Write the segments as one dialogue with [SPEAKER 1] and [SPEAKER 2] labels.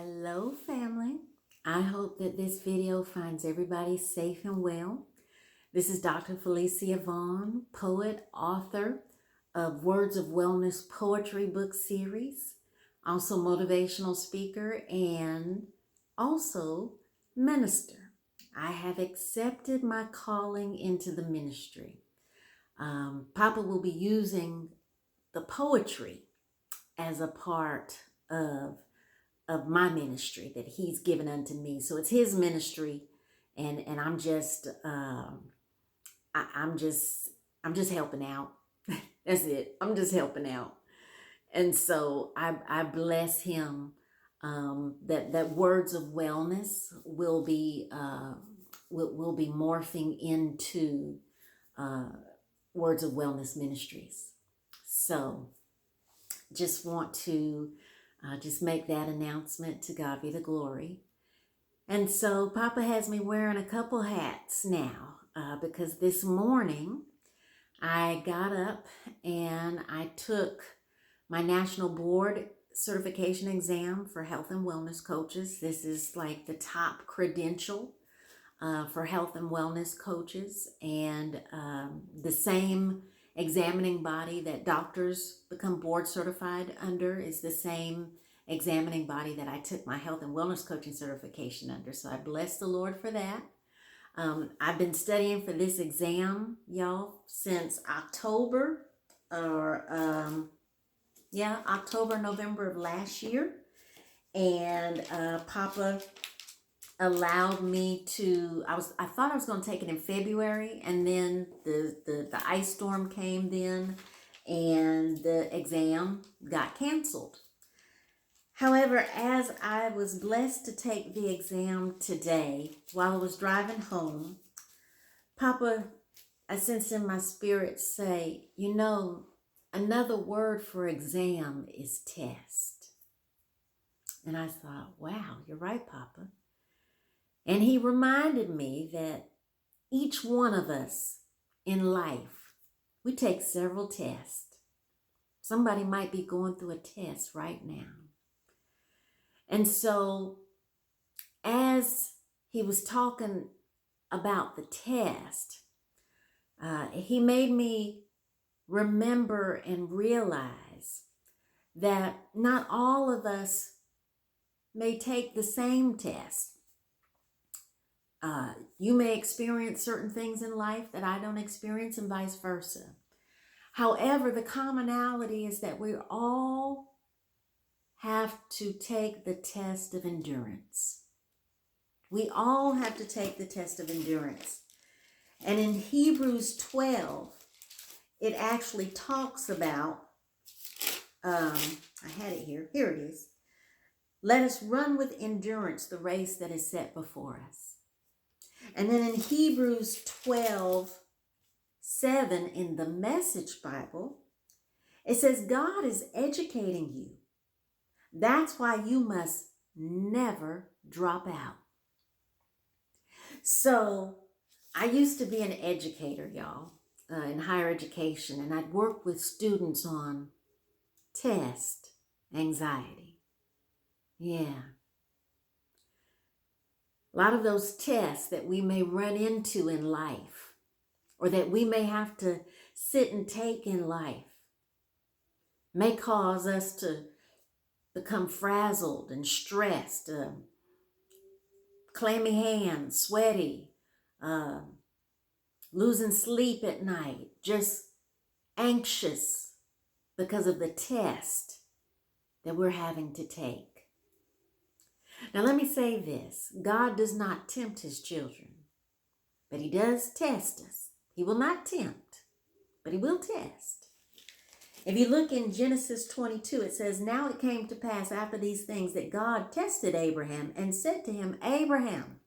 [SPEAKER 1] Hello, family. I hope that this video finds everybody safe and well. This is Dr. Felicia Vaughn, poet, author of Words of Wellness poetry book series, also motivational speaker, and also minister. I have accepted my calling into the ministry. Papa will be using the poetry as a part of my ministry that he's given unto me. So it's his ministry, and I'm just I'm just helping out. That's it. I'm just helping out. And so I bless him that words of wellness will be will be morphing into Words of Wellness Ministries. So just want to just make that announcement. To God be the glory. And so Papa has me wearing a couple hats now because this morning I got up and I took my national board certification exam for health and wellness coaches. This is like the top credential for health and wellness coaches, and the same examining body that doctors become board certified under is the same examining body that I took my health and wellness coaching certification under. So I bless the Lord for that. I've been studying for this exam, y'all, since October October, November of last year. And Papa allowed me to, I thought I was going to take it in February, and then the ice storm came then, and the exam got canceled. However, as I was blessed to take the exam today, while I was driving home, Papa, I sensed in my spirit say, another word for exam is test. And I thought, wow, you're right, Papa. And he reminded me that each one of us in life, we take several tests. Somebody might be going through a test right now. And so as he was talking about the test, he made me remember and realize that not all of us may take the same test. You may experience certain things in life that I don't experience, and vice versa. However, the commonality is that we all have to take the test of endurance. We all have to take the test of endurance. And in Hebrews 12, it actually talks about, I had it here. Here it is. Let us run with endurance the race that is set before us. And then in Hebrews 12:7 in the Message Bible, it says, God is educating you. That's why you must never drop out. So I used to be an educator, y'all, in higher education, and I'd work with students on test anxiety. Yeah. A lot of those tests that we may run into in life, or that we may have to sit and take in life, may cause us to become frazzled and stressed, clammy hands, sweaty, losing sleep at night, just anxious because of the test that we're having to take. Now let me say this. God does not tempt his children, but he does test us. He will not tempt, but he will test. If you look in Genesis 22, it says, now it came to pass after these things that God tested Abraham and said to him, Abraham.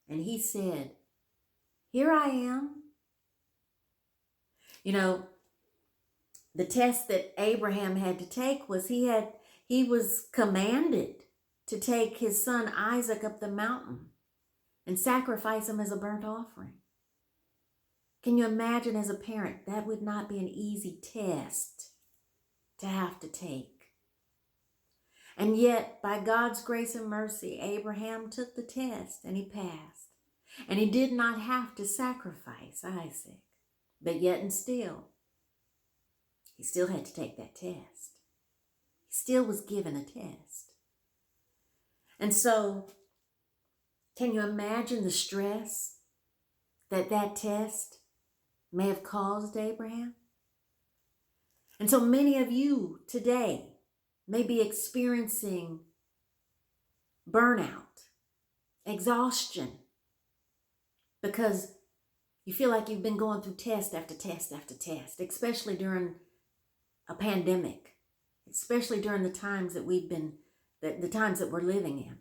[SPEAKER 1] And he said, here I am. The test that Abraham had to take was he was commanded to take his son Isaac up the mountain and sacrifice him as a burnt offering. Can you imagine, as a parent, that would not be an easy test to have to take. And yet, by God's grace and mercy, Abraham took the test and he passed. And he did not have to sacrifice Isaac. But yet and still, he still had to take that test. He still was given a test. And so, can you imagine the stress that that test may have caused Abraham? And so many of you today may be experiencing burnout, exhaustion, because you feel like you've been going through test after test after test, especially during a pandemic, especially during the times that the times that we're living in.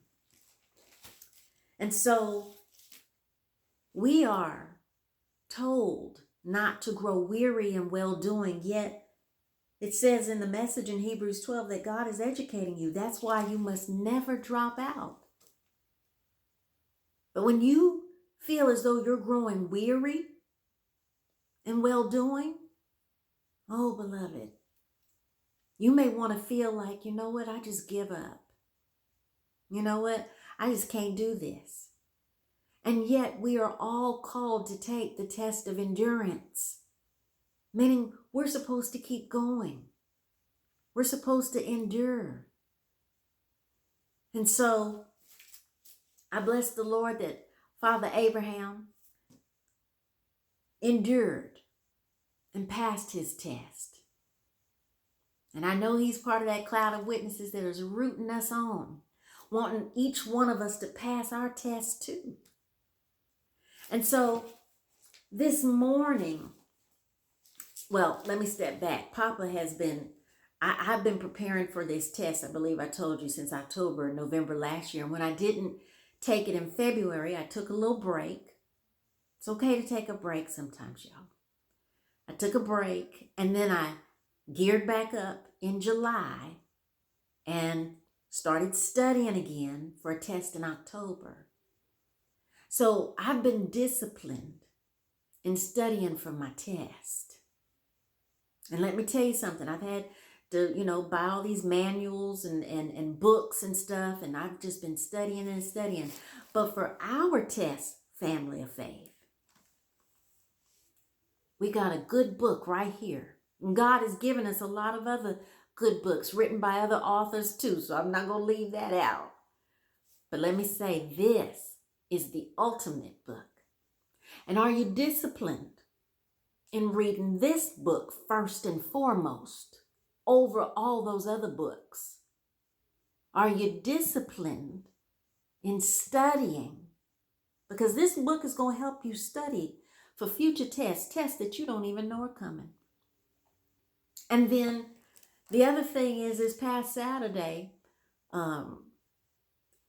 [SPEAKER 1] And so we are told not to grow weary in well-doing, yet it says in the Message in Hebrews 12 that God is educating you. That's why you must never drop out. But when you feel as though you're growing weary in well-doing, oh, beloved, you may want to feel like, you know what, I just give up. You know what, I just can't do this. And yet we are all called to take the test of endurance, meaning we're supposed to keep going. We're supposed to endure. And so I bless the Lord that Father Abraham endured and passed his test. And I know he's part of that cloud of witnesses that is rooting us on, wanting each one of us to pass our test too. And so this morning, well, let me step back. Papa has been, I've been preparing for this test, I believe I told you, since October, November last year. And when I didn't take it in February, I took a little break. It's okay to take a break sometimes, y'all. I took a break and then I geared back up in July and started studying again for a test in October. So I've been disciplined in studying for my test. And let me tell you something, I've had to, buy all these manuals and books and stuff, and I've just been studying and studying. But for our test, family of faith, we got a good book right here. And God has given us a lot of other good books written by other authors too, so I'm not going to leave that out. But let me say, this is the ultimate book. And are you disciplined in reading this book first and foremost over all those other books? Are you disciplined in studying? Because this book is going to help you study for future tests that you don't even know are coming. And then the other thing is this past Saturday,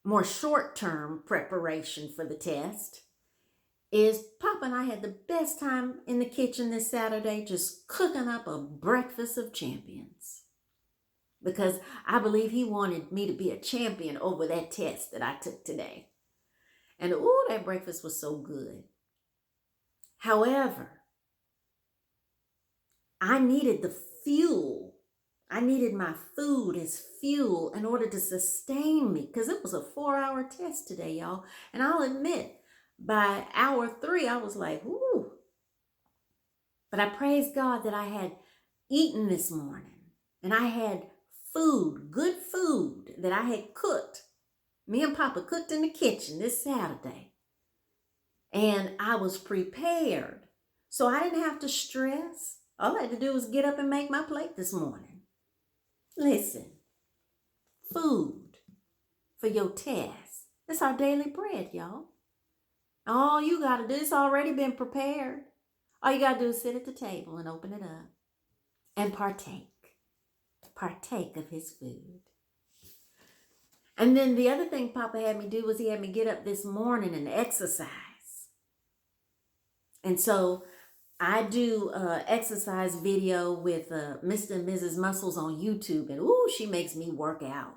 [SPEAKER 1] more short-term preparation for the test, is Papa and I had the best time in the kitchen this Saturday just cooking up a breakfast of champions. Because I believe he wanted me to be a champion over that test that I took today. And ooh, that breakfast was so good. However, I needed the fuel. I needed my food as fuel in order to sustain me, because it was a 4-hour test today, y'all. And I'll admit, by hour 3, I was like, ooh. But I praise God that I had eaten this morning, and I had food, good food that I had cooked. Me and Papa cooked in the kitchen this Saturday. And I was prepared. So I didn't have to stress. All I had to do was get up and make my plate this morning. Listen, food for your test. That's our daily bread, y'all. All you got to do, it's already been prepared. All you got to do is sit at the table and open it up and partake. Partake of his food. And then the other thing Papa had me do was he had me get up this morning and exercise. And so I do exercise video with Mr. and Mrs. Muscles on YouTube. And ooh, she makes me work out.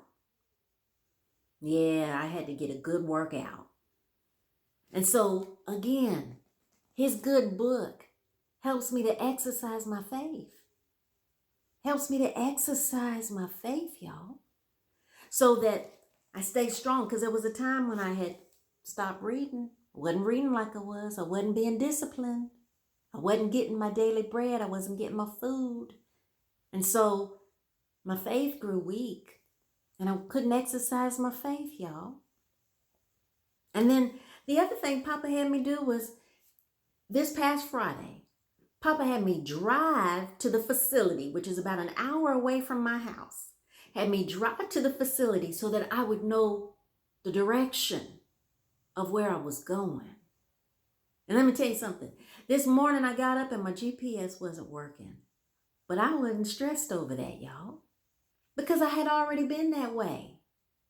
[SPEAKER 1] Yeah, I had to get a good workout. And so, again, his good book helps me to exercise my faith. Helps me to exercise my faith, y'all. so that I stay strong. Because there was a time when I had stopped reading. I wasn't reading like I was. I wasn't being disciplined. I wasn't getting my daily bread. I wasn't getting my food. And so my faith grew weak. And I couldn't exercise my faith, y'all. And then the other thing Papa had me do was this past Friday, Papa had me drive to the facility, which is about an hour away from my house. Had me drive to the facility so that I would know the direction of where I was going. And let me tell you something. This morning I got up and my GPS wasn't working. But I wasn't stressed over that, y'all. Because I had already been that way.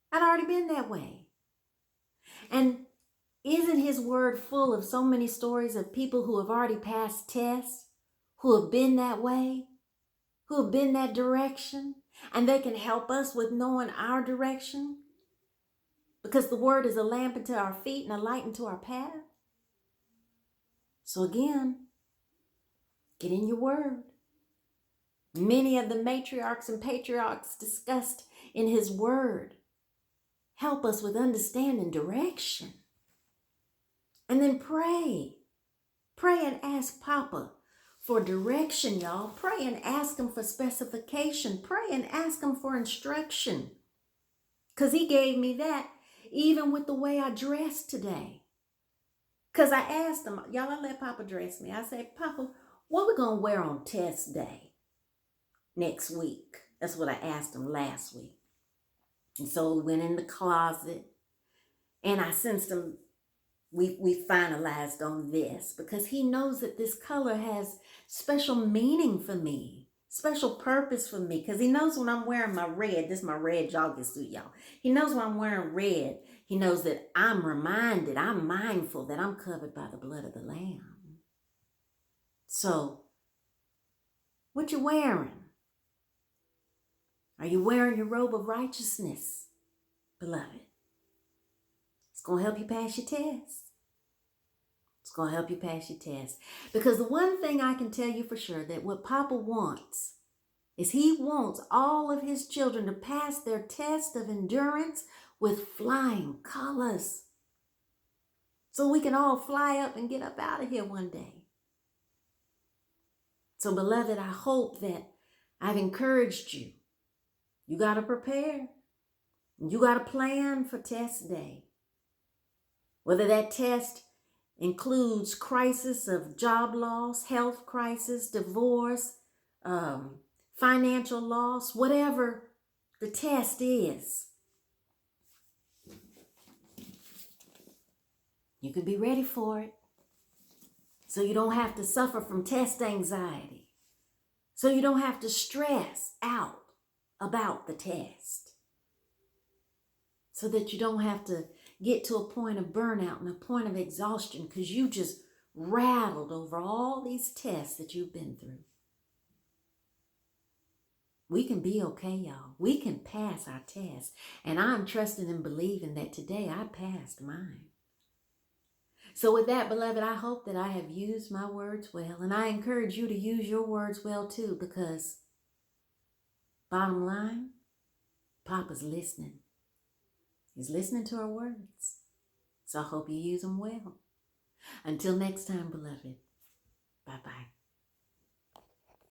[SPEAKER 1] I'd already been that way. And isn't his word full of so many stories of people who have already passed tests, who have been that way, who have been that direction, and they can help us with knowing our direction? Because the word is a lamp unto our feet and a light unto our path. So again, get in your word. Many of the matriarchs and patriarchs discussed in his word help us with understanding direction. And then pray. Pray and ask Papa for direction, y'all. Pray and ask him for specification. Pray and ask him for instruction. Because he gave me that even with the way I dressed today. Because I asked him, y'all, I let Papa dress me. I said, Papa, what we going to wear on test day next week? That's what I asked him last week. And so we went in the closet and I sensed him. We finalized on this because he knows that this color has special meaning for me, special purpose for me, because he knows when I'm wearing my red, this is my red jogging suit, y'all. He knows when I'm wearing red, he knows that I'm reminded, I'm mindful that I'm covered by the blood of the Lamb. So, what you wearing? Are you wearing your robe of righteousness, beloved? It's going to help you pass your test. It's going to help you pass your test. Because the one thing I can tell you for sure, that what Papa wants is he wants all of his children to pass their test of endurance with flying colors. So we can all fly up and get up out of here one day. So beloved, I hope that I've encouraged you. You got to prepare. You got to plan for test day. Whether that test includes crisis of job loss, health crisis, divorce, financial loss, whatever the test is. You can be ready for it. So you don't have to suffer from test anxiety. So you don't have to stress out about the test. So that you don't have to get to a point of burnout and a point of exhaustion because you just rattled over all these tests that you've been through. We can be okay, y'all. We can pass our tests. And I'm trusting and believing that today I passed mine. So with that, beloved, I hope that I have used my words well. And I encourage you to use your words well too, because bottom line, Papa's listening. He's listening to our words. So I hope you use them well. Until next time, beloved. Bye-bye.